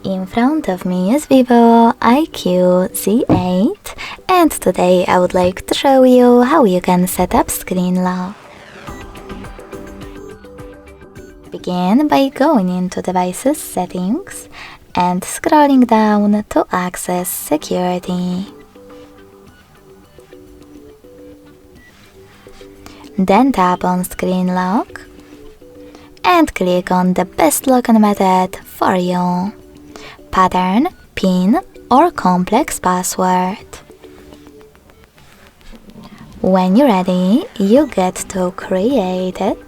In front of me is VIVO IQOO Z8, and today I would like to show you how you can set up screen lock. Begin by going into Devices Settings and scrolling down to access Security. Then tap on Screen Lock and click on the best login method for you: pattern, PIN or complex password. When you're ready, you get to create it.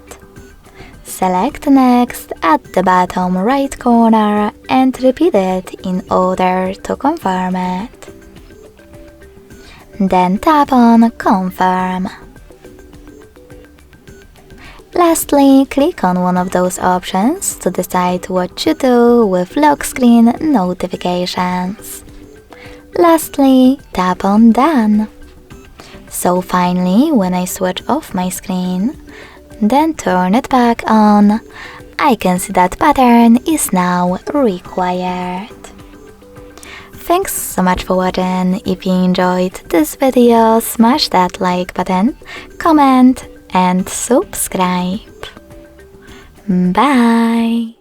Select Next at the bottom right corner and repeat it in order to confirm it. Then tap on Confirm. Lastly, click on one of those options to decide what you do with lock screen notifications. Lastly, tap on Done. So finally, when I switch off my screen, then turn it back on, I can see that pattern is now required. Thanks so much for watching. If you enjoyed this video, smash that like button, comment and subscribe. Bye!